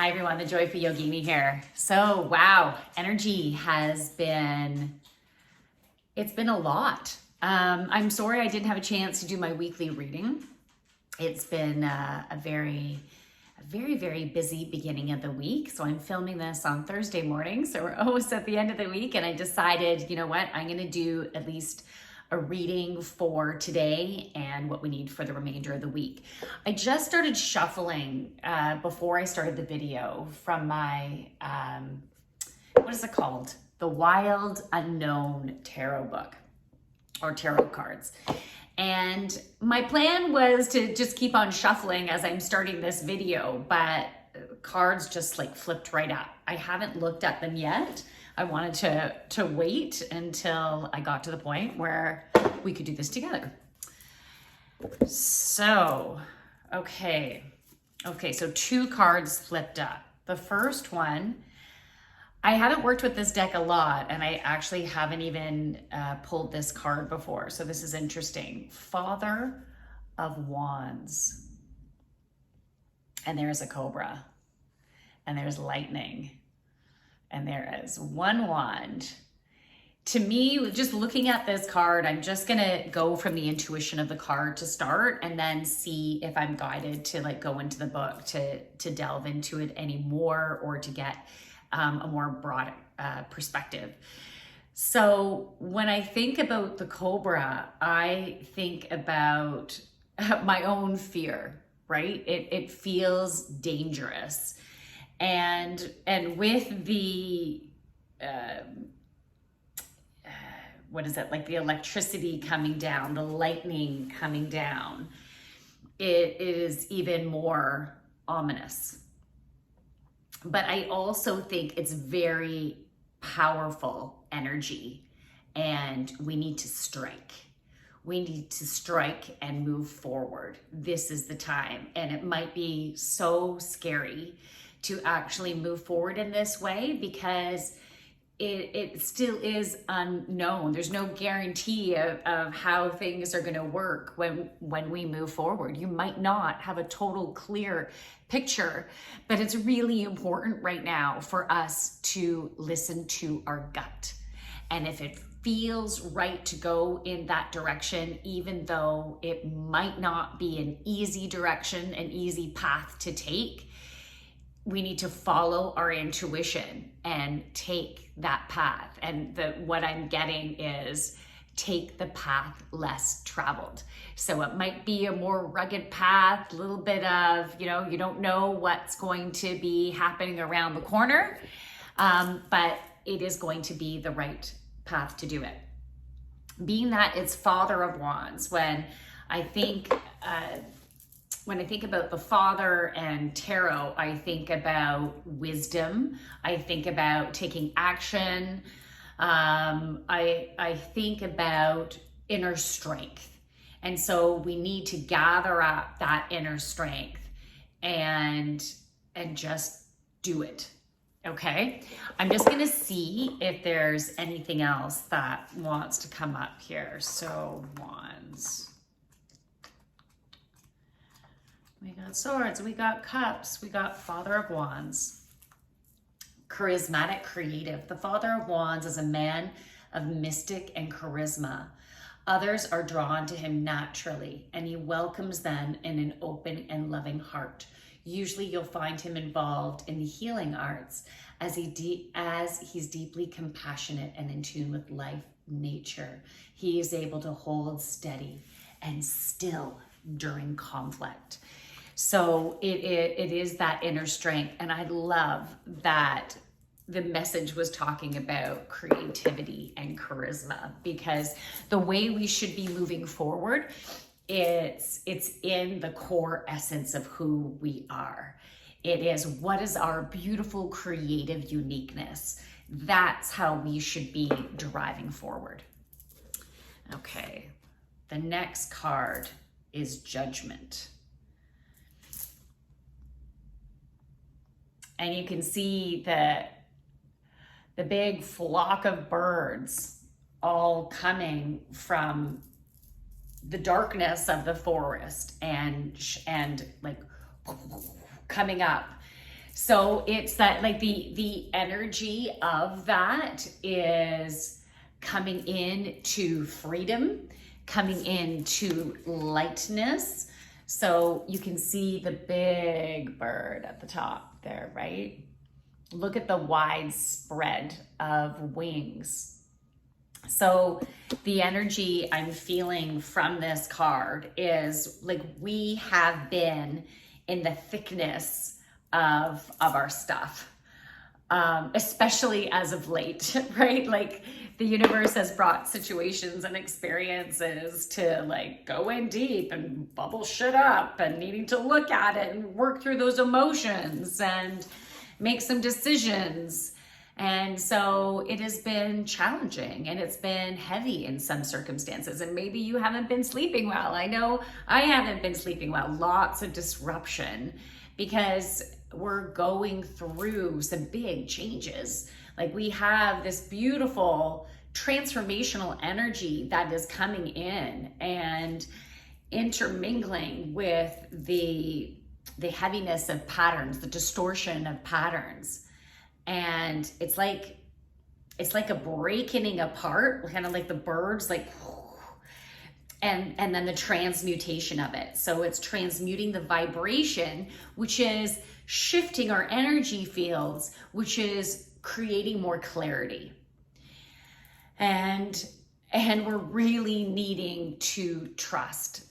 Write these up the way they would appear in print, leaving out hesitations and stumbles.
Hi everyone, the Joyful Yogini here. So wow, energy it's been a lot. I'm sorry I didn't have a chance to do my weekly reading. It's been a very busy beginning of the week. So I'm filming this on Thursday morning. So we're almost at the end of the week and I decided, you know what, I'm gonna do at least a reading for today and what we need for the remainder of the week. I just started shuffling before I started the video from my, what is it called? The Wild Unknown Tarot book or tarot cards. And my plan was to just keep on shuffling as I'm starting this video, but cards just like flipped right up. I haven't looked at them yet. I wanted to wait until I got to the point where we could do this together. So, okay, so two cards flipped up. The first one, I haven't worked with this deck a lot and I actually haven't even pulled this card before. So this is interesting. Father of Wands. And there's a cobra and there's lightning. And there is one wand. To me, just looking at this card, I'm just gonna go from the intuition of the card to start and then see if I'm guided to like go into the book to delve into it any more or to get a more broad perspective. So when I think about the cobra, I think about my own fear, right? It feels dangerous. And with the, what is it, like the electricity coming down, the lightning coming down, it is even more ominous. But I also think it's very powerful energy and we need to strike. We need to strike and move forward. This is the time. And it might be so scary to actually move forward in this way because it still is unknown. There's no guarantee of how things are gonna work when we move forward. You might not have a total clear picture, but it's really important right now for us to listen to our gut. And if it feels right to go in that direction, even though it might not be an easy direction, an easy path to take, we need to follow our intuition and take that path. And what I'm getting is take the path less traveled. So it might be a more rugged path, a little bit of, you don't know what's going to be happening around the corner, but it is going to be the right path to do it. Being that it's Father of Wands, when I think about the Father and tarot, I think about wisdom. I think about taking action. I think about inner strength. And so we need to gather up that inner strength and just do it. Okay, I'm just gonna see if there's anything else that wants to come up here. So Wands. We got swords, we got cups, we got Father of Wands. Charismatic, creative. The Father of Wands is a man of mystic and charisma. Others are drawn to him naturally, and he welcomes them in an open and loving heart. Usually you'll find him involved in the healing arts as he's deeply compassionate and in tune with life, nature. He is able to hold steady and still during conflict. So it is that inner strength. And I love that the message was talking about creativity and charisma, because the way we should be moving forward, it's in the core essence of who we are. It is, what is our beautiful creative uniqueness? That's how we should be driving forward. Okay, the next card is Judgment. And you can see the big flock of birds all coming from the darkness of the forest and like coming up. So it's that, like, the energy of that is coming in to freedom, coming into lightness. So you can see the big bird at the top there, right? Look at the wide spread of wings. So the energy I'm feeling from this card is like we have been in the thickness of our stuff, especially as of late, right? Like the universe has brought situations and experiences to like go in deep and bubble shit up and needing to look at it and work through those emotions and make some decisions. And so it has been challenging and it's been heavy in some circumstances. And maybe you haven't been sleeping well. I know I haven't been sleeping well. Lots of disruption because we're going through some big changes. Like we have this beautiful transformational energy that is coming in and intermingling with the heaviness of patterns, the distortion of patterns. And it's like a breaking apart, kind of like the birds, like, and then the transmutation of it. So it's transmuting the vibration, which is shifting our energy fields, which is creating more clarity. And we're really needing to trust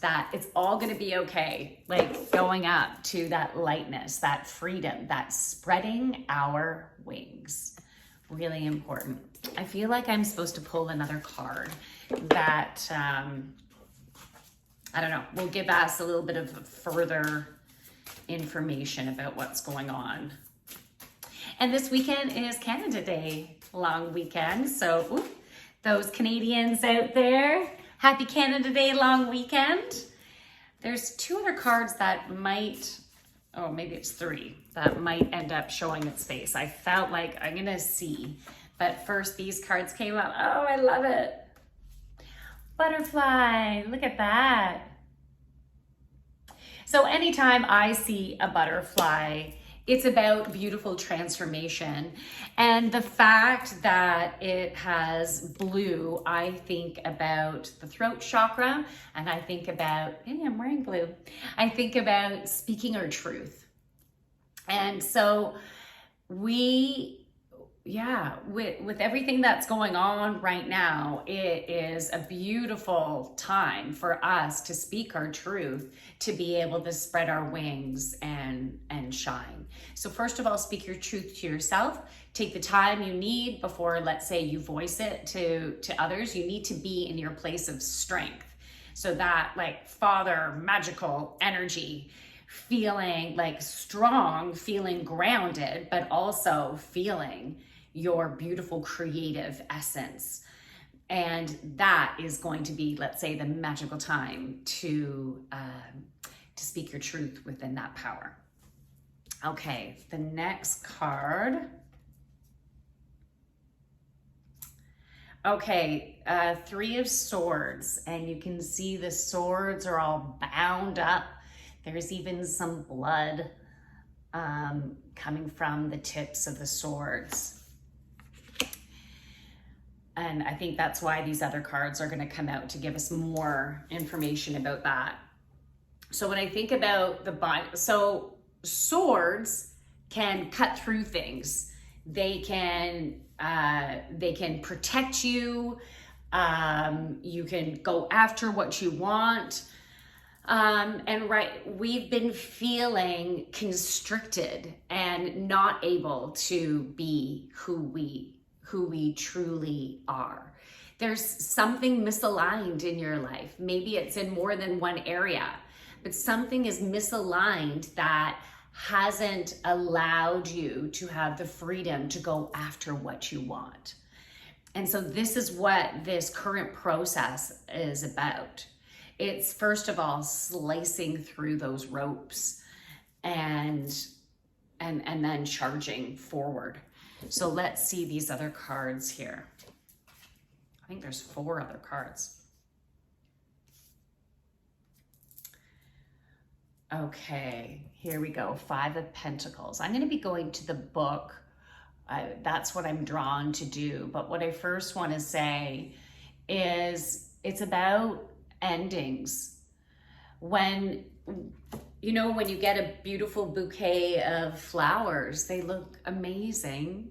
that it's all going to be okay. Like going up to that lightness, that freedom, that spreading our wings. Really important. I feel like I'm supposed to pull another card that, I don't know, will give us a little bit of further information about what's going on. And this weekend is Canada Day, long weekend. So those Canadians out there, happy Canada Day long weekend. There's two other cards that might, oh, maybe it's three, that might end up showing its face. I felt like I'm gonna see, but first these cards came up. Oh, I love it. Butterfly, look at that. So anytime I see a butterfly, it's about beautiful transformation. And the fact that it has blue, I think about the throat chakra, and I think about, hey, I'm wearing blue. I think about speaking our truth. And so with everything that's going on right now, it is a beautiful time for us to speak our truth, to be able to spread our wings and shine. So first of all, speak your truth to yourself. Take the time you need before, let's say, you voice it to others. You need to be in your place of strength. So that like father magical energy, feeling like strong, feeling grounded, but also feeling your beautiful creative essence. And that is going to be, let's say, the magical time to speak your truth within that power. Okay, the next card. Okay, Three of Swords, and you can see the swords are all bound up. There's even some blood coming from the tips of the swords. And I think that's why these other cards are going to come out to give us more information about that. So when I think about so swords can cut through things. They can protect you. You can go after what you want. And we've been feeling constricted and not able to be who we truly are. There's something misaligned in your life. Maybe it's in more than one area, but something is misaligned that hasn't allowed you to have the freedom to go after what you want. And so this is what this current process is about. It's first of all slicing through those ropes and then charging forward. So let's see these other cards here. I think there's 4 other cards. Okay, here we go. Five of Pentacles. I'm going to be going to the book. That's what I'm drawn to do. But what I first want to say is it's about endings. When, you know, when you get a beautiful bouquet of flowers, they look amazing.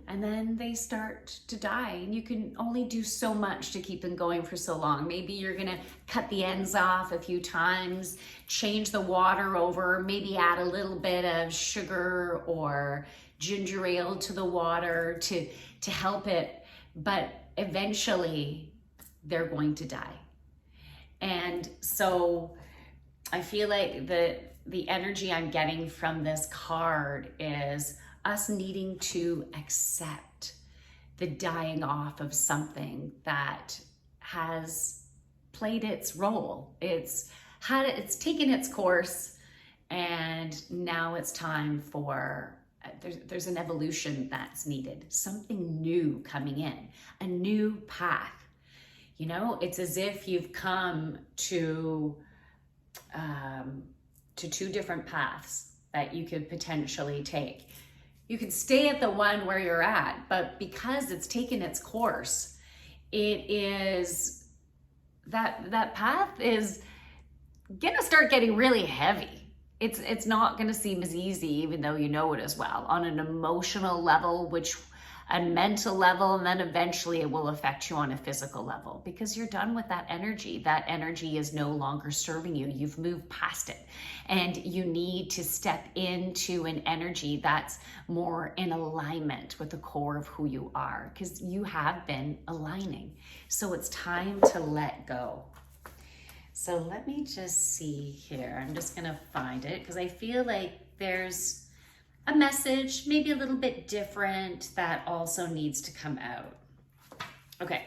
And then they start to die, and you can only do so much to keep them going for so long. Maybe you're gonna cut the ends off a few times, change the water over, maybe add a little bit of sugar or ginger ale to the water to help it, but eventually they're going to die. And so I feel like the energy I'm getting from this card is us needing to accept the dying off of something that has played its role. It's taken its course, and now it's time for, there's an evolution that's needed, something new coming in, a new path. You know, it's as if you've come to two different paths that you could potentially take. You could stay at the one where you're at, but because it's taken its course, it is that path is gonna start getting really heavy. It's not gonna seem as easy, even though you know it as well, on an emotional level, which a mental level, and then eventually it will affect you on a physical level, because you're done with that energy. That energy is no longer serving you. You've moved past it, and you need to step into an energy that's more in alignment with the core of who you are, because you have been aligning. So it's time to let go. So let me just see here. I'm just gonna find it because I feel like there's a message, maybe a little bit different, that also needs to come out. Okay,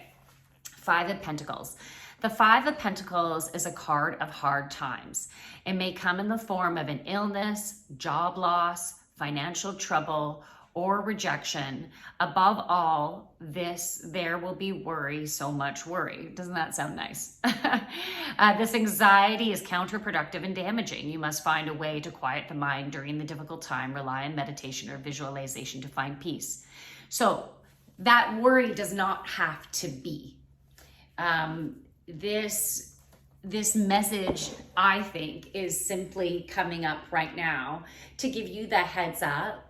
Five of Pentacles. The Five of Pentacles is a card of hard times. It may come in the form of an illness, job loss, financial trouble, or rejection. Above all this, there will be worry, so much worry. Doesn't that sound nice? This anxiety is counterproductive and damaging. You must find a way to quiet the mind during the difficult time. Rely on meditation or visualization to find peace. So that worry does not have to be. This message, I think, is simply coming up right now to give you the heads up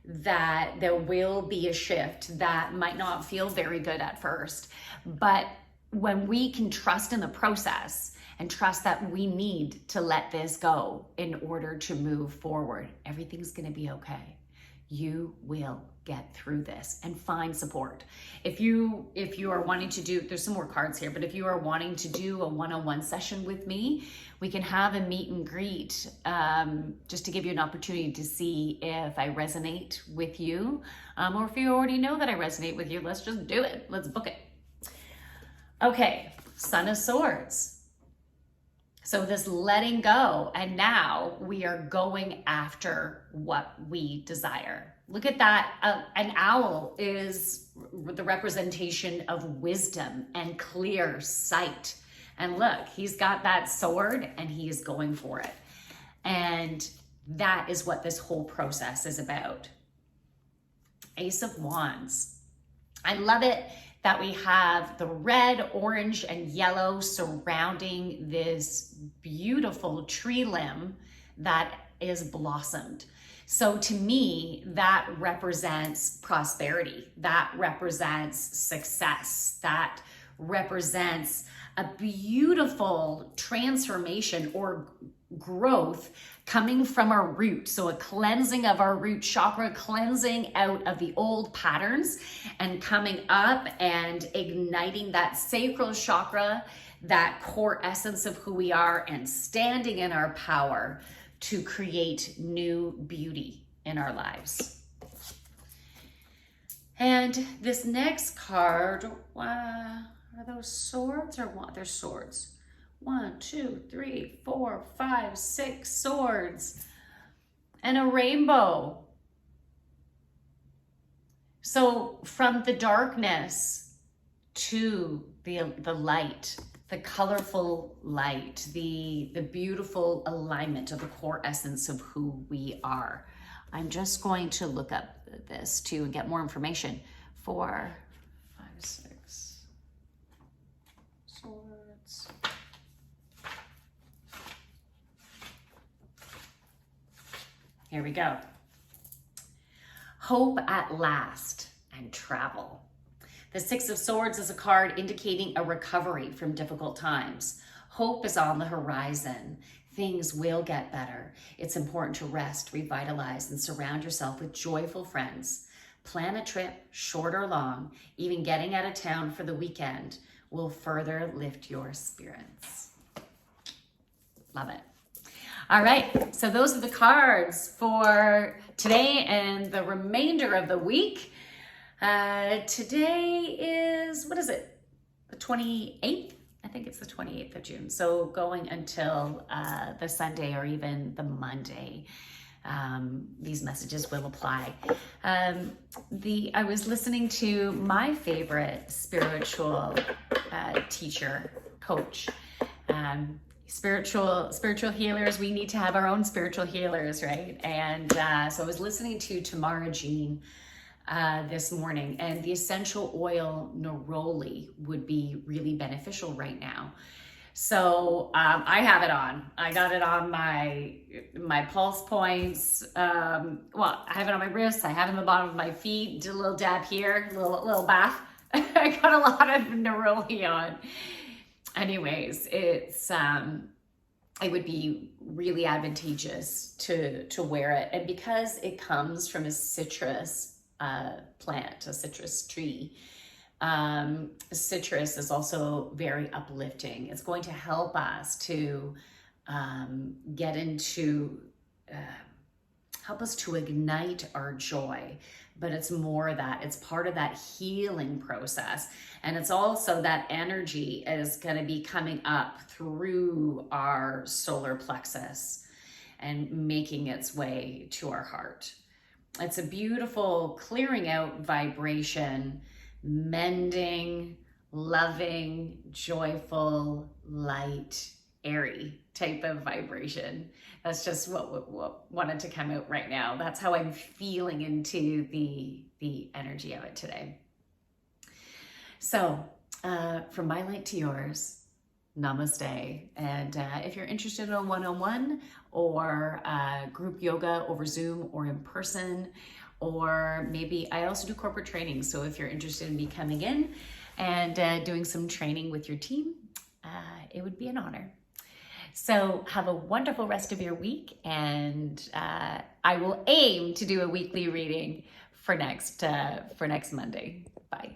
that there will be a shift that might not feel very good at first. But when we can trust in the process and trust that we need to let this go in order to move forward, everything's gonna be okay. You will get through this and find support. If you are wanting to do, there's some more cards here, but if you are wanting to do a one-on-one session with me, we can have a meet and greet, just to give you an opportunity to see if I resonate with you, or if you already know that I resonate with you. Let's just do it. Let's book it. Okay, Son of Swords. So this letting go, and now we are going after what we desire. Look at that. An owl is the representation of wisdom and clear sight. And look, he's got that sword and he is going for it. And that is what this whole process is about. Ace of Wands. I love it that we have the red, orange, and yellow surrounding this beautiful tree limb that is blossomed. So to me, that represents prosperity. That represents success. That represents a beautiful transformation or growth coming from our root. So a cleansing of our root chakra, cleansing out of the old patterns and coming up and igniting that sacral chakra, that core essence of who we are, and standing in our power to create new beauty in our lives. And this next card, are those swords or what? They're swords. 1, 2, 3, 4, 5, 6 swords and a rainbow. So from the darkness to the light, the colorful light, the beautiful alignment of the core essence of who we are. I'm just going to look up this to get more information. 4, 5, 6 swords. Here we go. Hope at last and travel. The 6 of Swords is a card indicating a recovery from difficult times. Hope is on the horizon. Things will get better. It's important to rest, revitalize, and surround yourself with joyful friends. Plan a trip, short or long. Even getting out of town for the weekend will further lift your spirits. Love it. All right, so those are the cards for today and the remainder of the week. Today is, what is it? The 28th? I think it's the 28th of June. So going until the Sunday or even the Monday, these messages will apply. I was listening to my favorite spiritual teacher, coach. Spiritual healers, we need to have our own spiritual healers, right? And so I was listening to Tamara Jean this morning, and the essential oil neroli would be really beneficial right now. So I have it on. I got it on my pulse points. Well, I have it on my wrists. I have it on the bottom of my feet. Did a little dab here, a little bath. I got a lot of neroli on. Anyways, it would be really advantageous to wear it. And because it comes from a citrus plant, a citrus tree, citrus is also very uplifting. It's going to help us to get into, help us to ignite our joy. But it's more that, it's part of that healing process. And it's also that energy is going to be coming up through our solar plexus and making its way to our heart. It's a beautiful clearing out vibration, mending, loving, joyful, light, airy type of vibration. That's just what wanted to come out right now. That's how I'm feeling into the energy of it today. So from my light to yours, namaste. And if you're interested in a one-on-one or group yoga over Zoom or in person, or maybe I also do corporate training. So if you're interested in me coming in and doing some training with your team, it would be an honor. So have a wonderful rest of your week, and I will aim to do a weekly reading for next Monday. Bye.